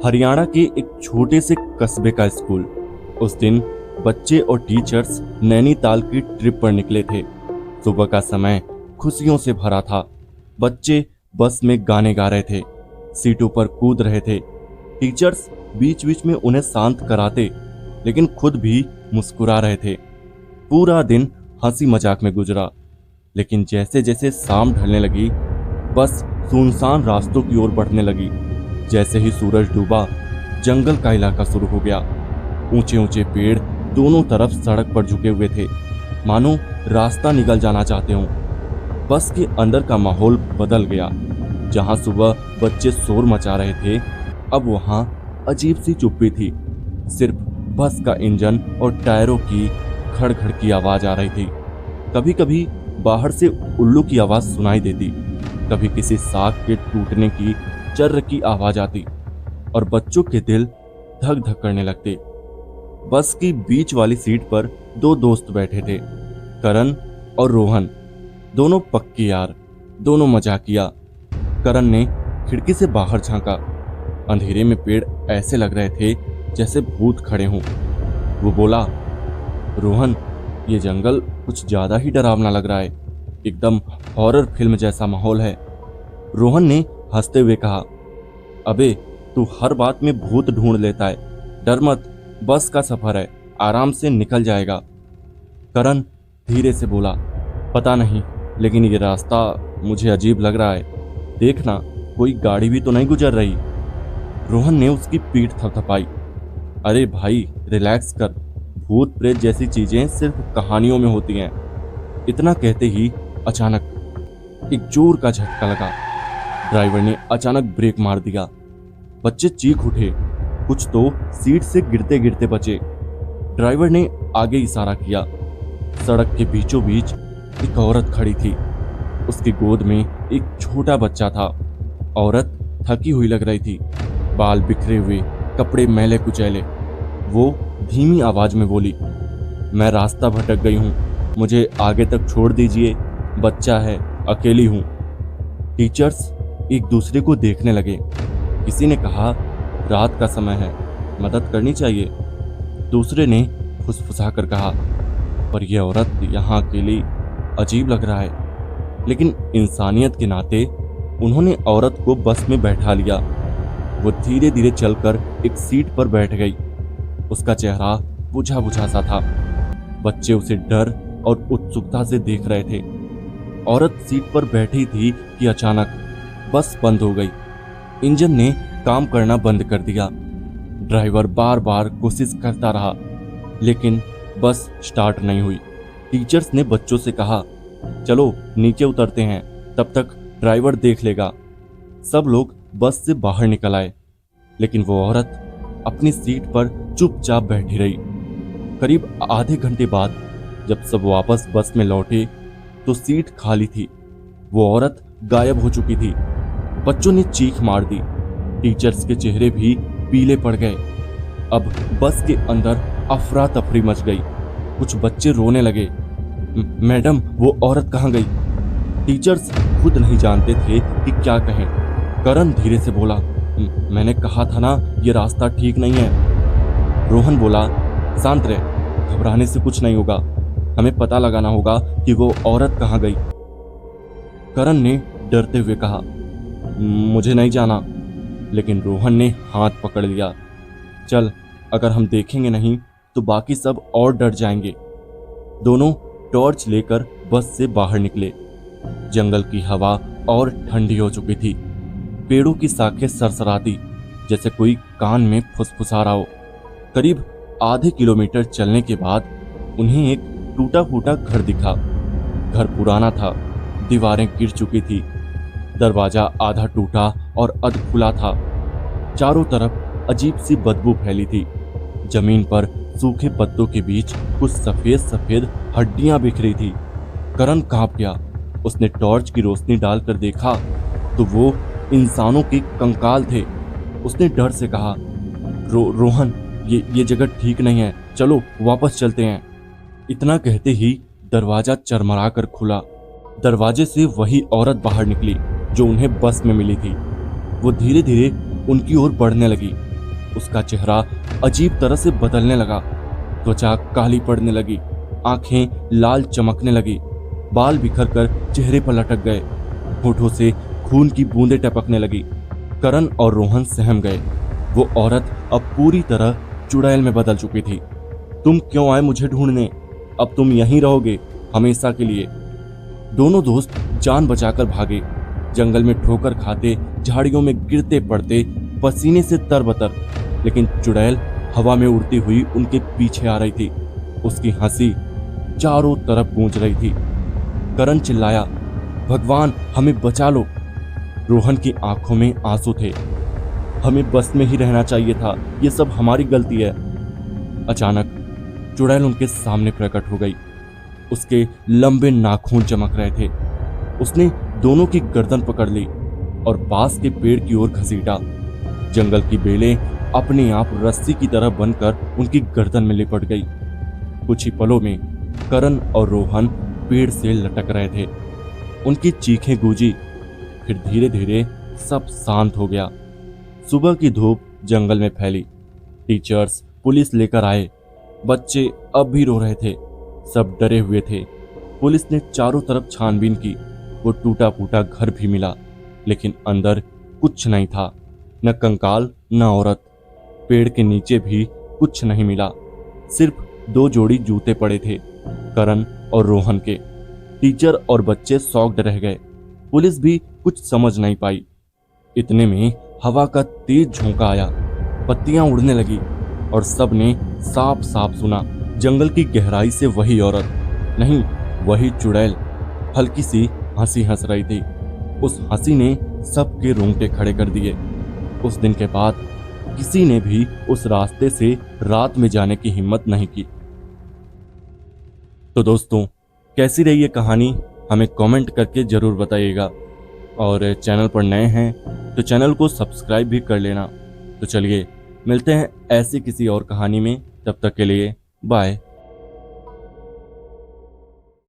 हरियाणा के एक छोटे से कस्बे का स्कूल। उस दिन बच्चे और टीचर्स नैनीताल की ट्रिप पर निकले थे। सुबह का समय खुशियों से भरा था। बच्चे बस में गाने गा रहे थे, सीटों पर कूद रहे थे। टीचर्स बीच बीच में उन्हें शांत कराते, लेकिन खुद भी मुस्कुरा रहे थे। पूरा दिन हंसी मजाक में गुजरा। लेकिन जैसे जैसे शाम ढलने लगी, बस सुनसान रास्तों की ओर बढ़ने लगी। जैसे ही सूरज डूबा, जंगल का इलाका शुरू हो गया। ऊंचे ऊंचे पेड़ दोनों तरफ सड़क पर झुके हुए थे, मानो रास्ता निकल जाना चाहते हों। बस के अंदर का माहौल बदल गया। जहां सुबह बच्चे शोर मचा रहे थे, अब वहां अजीब सी चुप्पी थी। सिर्फ बस का इंजन और टायरों की खड़खड़ की आवाज आ रही थी। कभी कभी बाहर से उल्लू की आवाज सुनाई देती, कभी किसी साग के टूटने की चर्र की आवाज आती, और बच्चों के दिल धक धक करने लगते। बस की बीच वाली सीट पर दो दोस्त बैठे थे, करण और रोहन। दोनों पक्के यार, दोनों मजाकिया। करण ने खिड़की से बाहर झांका। अंधेरे में पेड़ ऐसे लग रहे थे जैसे भूत खड़े हों। वो बोला, रोहन, ये जंगल कुछ ज्यादा ही डरावना लग रहा है। एकदम हॉरर फिल्म जैसा माहौल है। रोहन ने हंसते हुए कहा, अबे तू हर बात में भूत ढूंढ लेता है। डर मत, बस का सफर है, आराम से निकल जाएगा। करण धीरे से बोला, पता नहीं, लेकिन ये रास्ता मुझे अजीब लग रहा है। देखना, कोई गाड़ी भी तो नहीं गुजर रही। रोहन ने उसकी पीठ थपथपाई। अरे भाई, रिलैक्स कर। भूत प्रेत जैसी चीजें सिर्फ कहानियों में होती हैं। इतना कहते ही अचानक एक जोर का झटका लगा। ड्राइवर ने अचानक ब्रेक मार दिया। बच्चे चीख उठे, कुछ तो सीट से गिरते गिरते बचे। ड्राइवर ने आगे इशारा किया। सड़क के बीचों बीच एक औरत खड़ी थी। उसकी गोद में एक छोटा बच्चा था। औरत थकी हुई लग रही थी, बाल बिखरे हुए, कपड़े मैले कुचैले। वो धीमी आवाज में बोली, मैं रास्ता भटक गई हूँ, मुझे आगे तक छोड़ दीजिए, बच्चा है, अकेली हूँ। टीचर्स एक दूसरे को देखने लगे। किसी ने कहा, रात का समय है, मदद करनी चाहिए। दूसरे ने फुसफुसाकर कहा, पर यह औरत यहाँ अकेली, अजीब लग रहा है। लेकिन इंसानियत के नाते उन्होंने औरत को बस में बैठा लिया। वो धीरे धीरे चलकर एक सीट पर बैठ गई। उसका चेहरा बुझा बुझा सा था। बच्चे उसे डर और उत्सुकता से देख रहे थे। औरत सीट पर बैठी थी कि अचानक बस बंद हो गई। इंजन ने काम करना बंद कर दिया। ड्राइवर बार बार कोशिश करता रहा, लेकिन बस स्टार्ट नहीं हुई। टीचर्स ने बच्चों से कहा, चलो नीचे उतरते हैं, तब तक ड्राइवर देख लेगा। सब लोग बस से बाहर निकल आए, लेकिन वो औरत अपनी सीट पर चुपचाप बैठी रही। करीब आधे घंटे बाद जब सब वापस बस में लौटे तो सीट खाली थी। वो औरत गायब हो चुकी थी। बच्चों ने चीख मार दी। टीचर्स के चेहरे भी पीले पड़ गए। अब बस के अंदर अफरा तफरी मच गई। कुछ बच्चे रोने लगे, मैडम, वो औरत कहाँ गई? टीचर्स खुद नहीं जानते थे कि क्या कहें। करण धीरे से बोला, मैंने कहा था ना, ये रास्ता ठीक नहीं है। रोहन बोला, शांत रह, घबराने से कुछ नहीं होगा, हमें पता लगाना होगा कि वो औरत कहाँ गई। करण ने डरते हुए कहा, मुझे नहीं जाना। लेकिन रोहन ने हाथ पकड़ लिया, चल, अगर हम देखेंगे नहीं तो बाकी सब और डर जाएंगे। दोनों टॉर्च लेकर बस से बाहर निकले। जंगल की हवा और ठंडी हो चुकी थी। पेड़ों की शाखें सरसराती, जैसे कोई कान में फुसफुसा रहा हो। करीब आधे किलोमीटर चलने के बाद उन्हें एक टूटा फूटा घर दिखा। घर पुराना था, दीवारें गिर चुकी थी, दरवाजा आधा टूटा और अध खुला था। चारों तरफ अजीब सी बदबू फैली थी। जमीन पर सूखे पत्तों के बीच कुछ सफेद सफेद हड्डियां बिखरी थी। करण कांप गया। उसने टॉर्च की रोशनी डालकर देखा तो वो इंसानों के कंकाल थे। उसने डर से कहा, रोहन, ये जगह ठीक नहीं है, चलो वापस चलते हैं। इतना कहते ही दरवाजा चरमरा कर खुला। दरवाजे से वही औरत बाहर निकली जो उन्हें बस में मिली थी। वो धीरे धीरे उनकी ओर बढ़ने लगी। उसका चेहरा अजीब तरह से बदलने लगा। त्वचा काली पड़ने लगी, आंखें लाल चमकने लगी, बाल बिखर कर चेहरे पर लटक गए, होठों से खून की बूंदें टपकने लगी। करण और रोहन सहम गए। वो औरत अब पूरी तरह चुड़ैल में बदल चुकी थी। तुम क्यों आए मुझे ढूंढने? अब तुम यहीं रहोगे हमेशा के लिए। दोनों दोस्त जान बचाकर भागे, जंगल में ठोकर खाते, झाड़ियों में गिरते पड़ते, पसीने से तरबतर। लेकिन चुड़ैल हवा में उड़ती हुई उनके पीछे आ रही थी। उसकी हंसी चारों तरफ गूंज रही थी। करण चिल्लाया, भगवान हमें बचा लो। रोहन की आंखों में आंसू थे। हमें बस में ही रहना चाहिए था, ये सब हमारी गलती है। अचानक चुड़ैल उनके सामने प्रकट हो गई। उसके लंबे नाखून चमक रहे थे। उसने दोनों की गर्दन पकड़ ली और पास के पेड़ की ओर घसीटा। जंगल की बेलें अपने आप रस्सी की तरह बनकर उनकी गर्दन में लिपट गई। कुछ ही पलों में करण और रोहन पेड़ से लटक रहे थे। उनकी चीखें गूंजी, फिर धीरे धीरे सब शांत हो गया। सुबह की धूप जंगल में फैली। टीचर्स पुलिस लेकर आए। बच्चे अब भी रो रहे थे, सब डरे हुए थे। पुलिस ने चारों तरफ छानबीन की। वो टूटा फूटा घर भी मिला, लेकिन अंदर कुछ नहीं था, न कंकाल न औरत। पेड़ के नीचे भी कुछ नहीं मिला, सिर्फ 2 जोड़ी जूते पड़े थे, करण और रोहन के। टीचर और बच्चे शॉक्ड रह गए। पुलिस भी कुछ समझ नहीं पाई। इतने में हवा का तेज झोंका आया, पत्तियां उड़ने लगी और सब ने साफ साफ सुना, जंगल की गहराई से वही औरत, नहीं वही चुड़ैल, हल्की सी हंसी हंस रही थी। उस हंसी ने सबके रोंगटे खड़े कर दिए। उस दिन के बाद किसी ने भी उस रास्ते से रात में जाने की हिम्मत नहीं की। तो दोस्तों, कैसी रही ये कहानी हमें कमेंट करके जरूर बताइएगा। और चैनल पर नए हैं तो चैनल को सब्सक्राइब भी कर लेना। तो चलिए मिलते हैं ऐसी किसी और कहानी में, तब तक के लिए बाय।